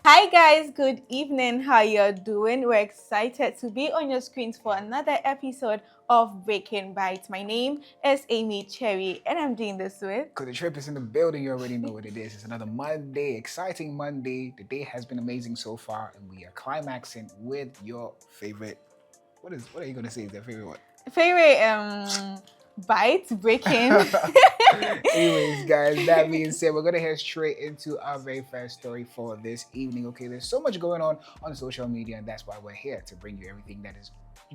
Hi guys, good evening. How you're doing? We're excited to be on your screens for another episode of Breaking Bites. My name is Amy Cherry, and I'm doing this with. Because the trip is in the building, you already know what it is. It's another Monday, exciting Monday. The day has been amazing so far, and we are climaxing with your favorite. What are you gonna say is their favorite one? Favorite bites breaking. Anyways, guys, that being said, we're gonna head straight into our very first story for this evening. Okay, there's so much going on social media, and that's why we're here to bring you everything that is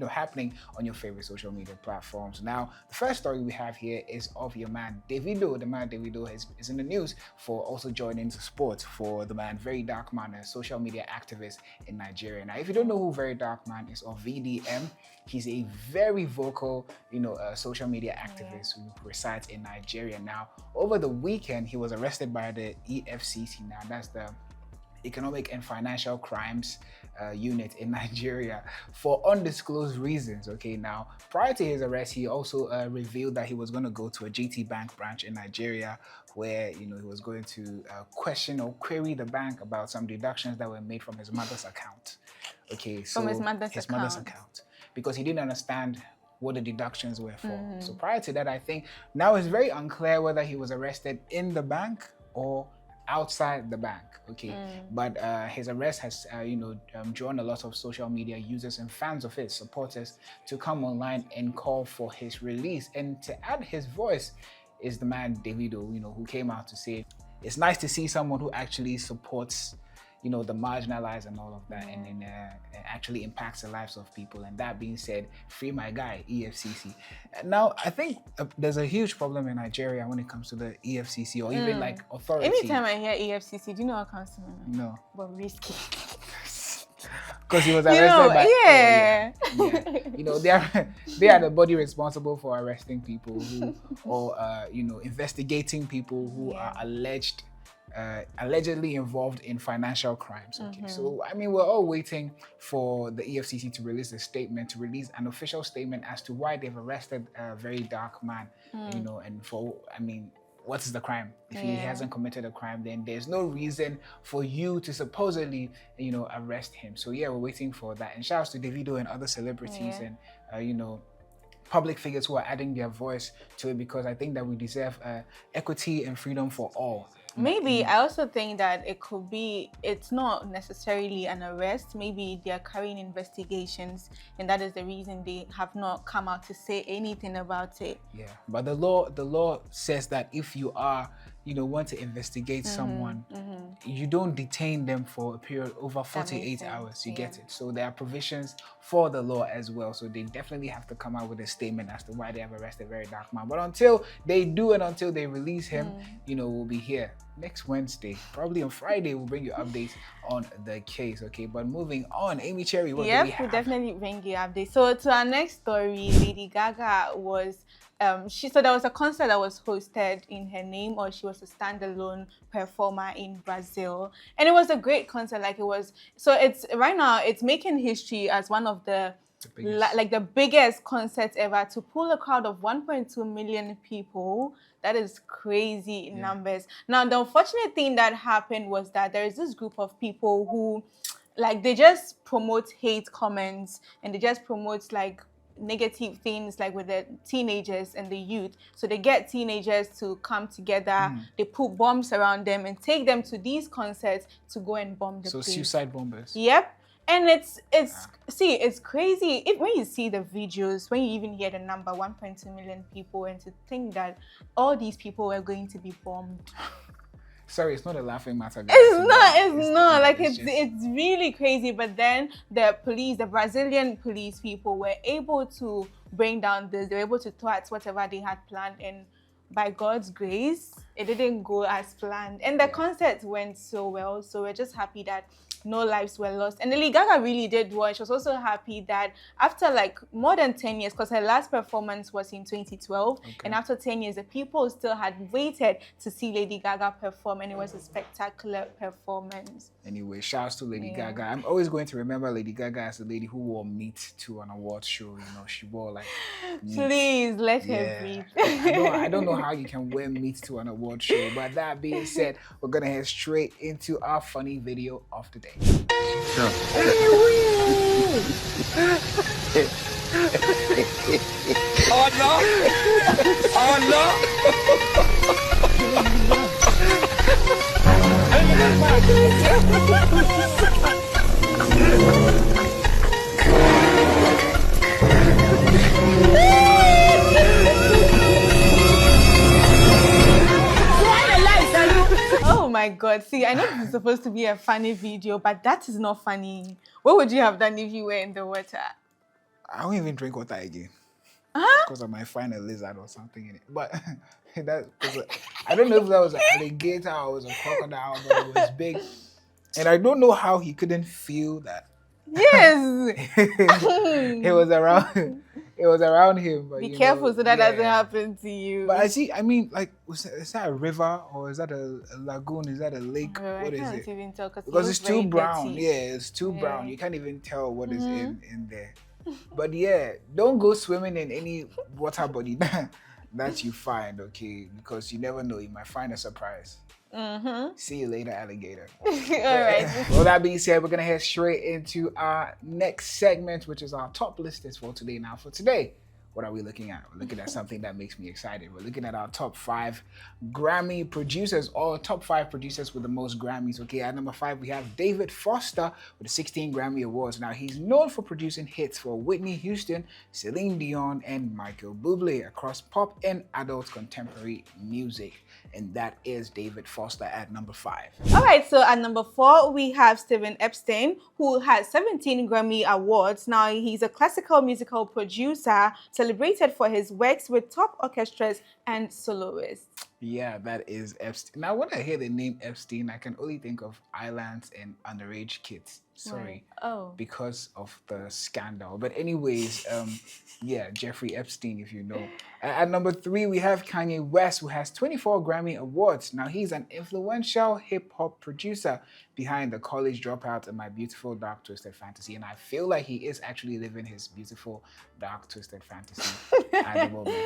happening on your favorite social media platforms. Now, the first story we have here is of your man Davido. The man Davido is in the news for also joining sports for the man VeryDarkMan, a social media activist in Nigeria. Now, if you don't know who VeryDarkMan is, or VDM, he's a very vocal, social media activist who resides in Nigeria. Now, over the weekend, he was arrested by the EFCC. Now, that's the Economic and Financial Crimes Unit in Nigeria for undisclosed reasons. Okay, now prior to his arrest, he also revealed that he was going to go to a GT Bank branch in Nigeria, where he was going to question or query the bank about some deductions that were made from his mother's account. Okay, so From his mother's account, because he didn't understand what the deductions were for. So prior to that, I think now it's very unclear whether he was arrested in the bank or outside the bank. Okay, but his arrest has drawn a lot of social media users and fans of his, supporters, to come online and call for his release. And to add his voice is the man Davido, who came out to say it's nice to see someone who actually supports the marginalized and all of that, and then actually impacts the lives of people. And that being said, free my guy, EFCC. Now, I think there's a huge problem in Nigeria when it comes to the EFCC or even like authority. Anytime I hear EFCC, do you know what comes to my mind? No. But risky. Because he was arrested by... Yeah. They are the body responsible for arresting people who, or investigating people who are allegedly involved in financial crimes. Okay, so I mean, we're all waiting for the EFCC to release an official statement as to why they've arrested a VeryDarkMan. And for, what is the crime? If he hasn't committed a crime, then there's no reason for you to supposedly, arrest him. So yeah, we're waiting for that. And shout out to Davido and other celebrities and public figures who are adding their voice to it, because I think that we deserve equity and freedom for all. Maybe I also think that it's not necessarily an arrest. Maybe they are carrying investigations, and that is the reason they have not come out to say anything about it. Yeah, but the law says that if you want to investigate someone, you don't detain them for a period over 48 hours. You get it? So there are provisions for the law as well. So they definitely have to come out with a statement as to why they have arrested VeryDarkMan. But until they do and until they release him, we'll be here next Wednesday. Probably on Friday, we'll bring you updates on the case. Okay, but moving on, Amy Cherry, what do we have? We'll definitely bring you updates. So to our next story, Lady Gaga was... so there was a concert that was hosted in her name, or she was a standalone performer in Brazil, and it was a great concert. It's making history as one of the biggest concerts ever, to pull a crowd of 1.2 million people. That is crazy numbers. Now, the unfortunate thing that happened was that there is this group of people who, they just promote hate comments, and they just promote negative things with the teenagers and the youth. So they get teenagers to come together, they put bombs around them and take them to these concerts to go and bomb the place. So suicide bombers. Yep. And it's crazy when you see the videos, when you even hear the number 1.2 million people, and to think that all these people were going to be bombed. Sorry, it's not a laughing matter, guys. It's not. It's really crazy. But then the Brazilian police people were able to bring down this. They were able to thwart whatever they had planned, and by God's grace, it didn't go as planned. And the concert went so well. So we're just happy that no lives were lost. And Lady Gaga really did well. She was also happy that after more than 10 years, because her last performance was in 2012, and after 10 years, the people still had waited to see Lady Gaga perform, and it was a spectacular performance. Anyway, shouts to Lady Gaga. I'm always going to remember Lady Gaga as the lady who wore meat to an award show. She wore meat. Please let her breathe. I don't know how you can wear meat to an award award show. But that being said, we're gonna head straight into our funny video of the day. Oh no! Oh Oh my god. See, I know this is supposed to be a funny video, but that is not funny. What would you have done if you were in the water? I won't even drink water again. Huh? Because I might find a lizard or something in it. But I don't know if that was an alligator or it was a crocodile, but it was big. And I don't know how he couldn't feel that. Yes. It was around him. But, Be careful so that yeah. doesn't happen to you. But I mean, like, is that a river or is that a lagoon? Is that a lake? Oh, What I is can't it? even tell Because it's too brown. Dirty. Yeah, it's too Yeah. brown. You can't even tell what is in there. But yeah, don't go swimming in any water body that you find, okay? Because you never know, you might find a surprise. See you later, alligator. All right. Well, that being said, we're gonna head straight into our next segment, which is our top listers for today. Now, for today, what are we looking at? We're looking at something that makes me excited. We're looking at our top 5 Grammy producers, or top 5 producers with the most Grammys. Okay, at number 5, we have David Foster with 16 Grammy Awards. Now, he's known for producing hits for Whitney Houston, Celine Dion, and Michael Bublé across pop and adult contemporary music. And that is David Foster at number 5. All right, so at number 4, we have Steven Epstein, who has 17 Grammy Awards. Now, he's a classical musical producer, celebrated for his works with top orchestras and soloists. Yeah, that is Epstein. Now, when I hear the name Epstein, I can only think of islands and underage kids. Sorry. Right. Oh. Because of the scandal. But anyways, yeah, Jeffrey Epstein, if you know. At number 3, we have Kanye West, who has 24 Grammy Awards. Now, he's an influential hip-hop producer behind The College Dropout and My Beautiful Dark Twisted Fantasy. And I feel like he is actually living his beautiful dark twisted fantasy at the moment.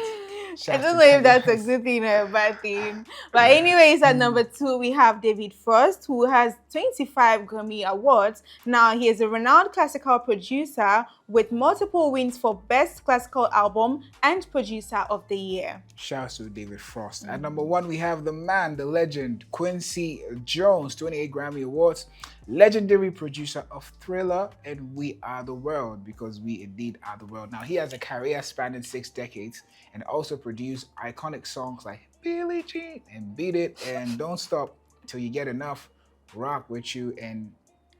I don't know if that's a good thing or a bad thing. But anyways, at number 2, we have David Frost, who has 25 Grammy Awards. Now, he is a renowned classical producer with multiple wins for Best Classical Album and Producer of the Year. Shouts to David Frost. At number 1, we have the man, the legend, Quincy Jones, 28 Grammy Awards. Legendary producer of Thriller and We Are the World, because we indeed are the world. Now, he has a career spanning 6 decades and also produced iconic songs like Billie Jean and Beat It and Don't Stop Till You Get Enough, Rock With You, and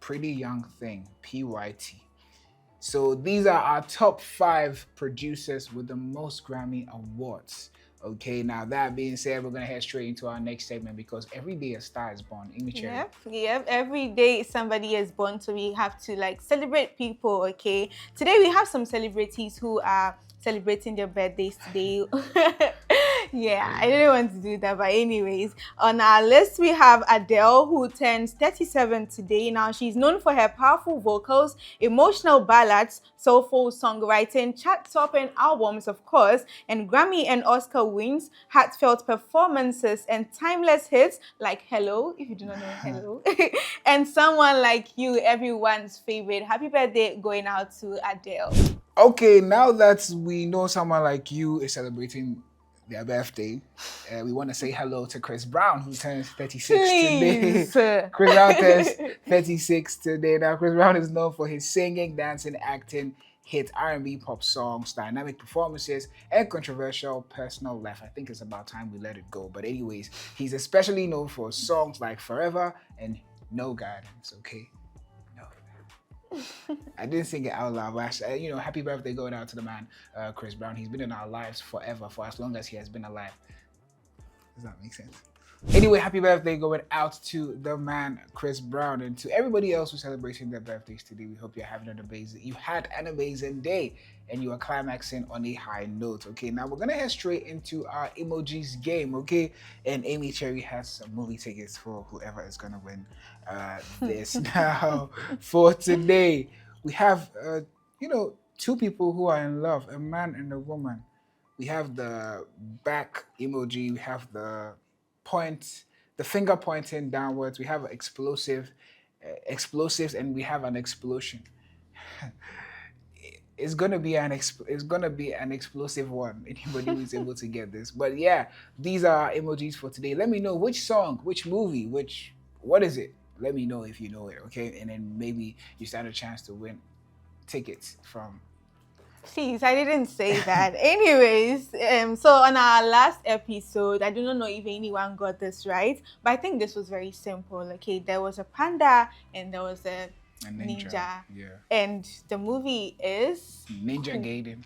Pretty Young Thing, PYT. So these are our top 5 producers with the most Grammy Awards. Okay, now that being said, we're gonna head straight into our next segment because every day a star is born. Yep. Every day somebody is born, so we have to like celebrate people. Okay, today we have some celebrities who are celebrating their birthdays today. Yeah, I didn't want to do that, but anyways, on our list we have Adele, who turns 37 today. Now, she's known for her powerful vocals, emotional ballads, soulful songwriting, chart-topping albums, of course, and Grammy and Oscar wins, heartfelt performances, and timeless hits like Hello, if you do not know Hello, and Someone Like You, everyone's favorite. Happy birthday going out to Adele. Okay, now that we know Someone Like You is celebrating their birthday, we want to say hello to Chris Brown, who turns 36 today. Chris Brown turns 36 today. Now, Chris Brown is known for his singing, dancing, acting, hit R&B pop songs, dynamic performances, and controversial personal life. I think it's about time we let it go. But anyways, he's especially known for songs like Forever and No Guidance, okay? I didn't sing it out loud, but happy birthday going out to the man, Chris Brown. He's been in our lives forever, for as long as he has been alive. Does that make sense? Anyway, happy birthday going out to the man, Chris Brown, and to everybody else who's celebrating their birthdays today. We hope you had an amazing day, and you are climaxing on a high note. Okay, now we're gonna head straight into our emojis game. Okay, and Amy Cherry has some movie tickets for whoever is gonna win this. Now, for today, we have 2 people who are in love, a man and a woman. We have the back emoji. We have the the finger pointing downwards. We have explosives, and we have an explosion. It's gonna be an explosive one. Anybody who's able to get this, but yeah, these are emojis for today. Let me know which song, which movie, what is it. Let me know if you know it, okay? And then maybe you stand a chance to win tickets from. Please, I didn't say that. Anyways, so on our last episode, I do not know if anyone got this right, but I think this was very simple. Okay, there was a panda and there was a ninja. Yeah. And the movie is Ninja Gaiden.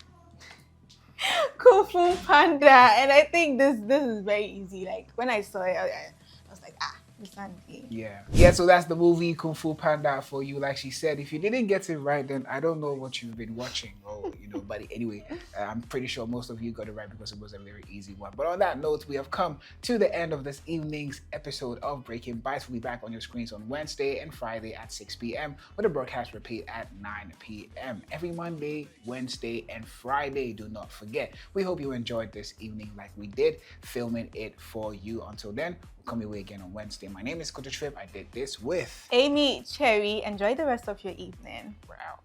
Kung Fu Panda. And I think this is very easy. Like when I saw it, I was like, this one. Yeah, so that's the movie Kung Fu Panda for you. Like she said, if you didn't get it right, then I don't know what you've been watching, or but anyway, I'm pretty sure most of you got it right because it was a very easy one. But on that note, we have come to the end of this evening's episode of Breaking Bites. We'll be back on your screens on Wednesday and Friday at 6 p.m. with a broadcast repeat at 9 p.m. every Monday, Wednesday, and Friday. Do not forget. We hope you enjoyed this evening like we did, filming it for you. Until then, we'll come your way again on Wednesday. My name is Koto Trip. I did this with Amy Cherry. Enjoy the rest of your evening. We're out.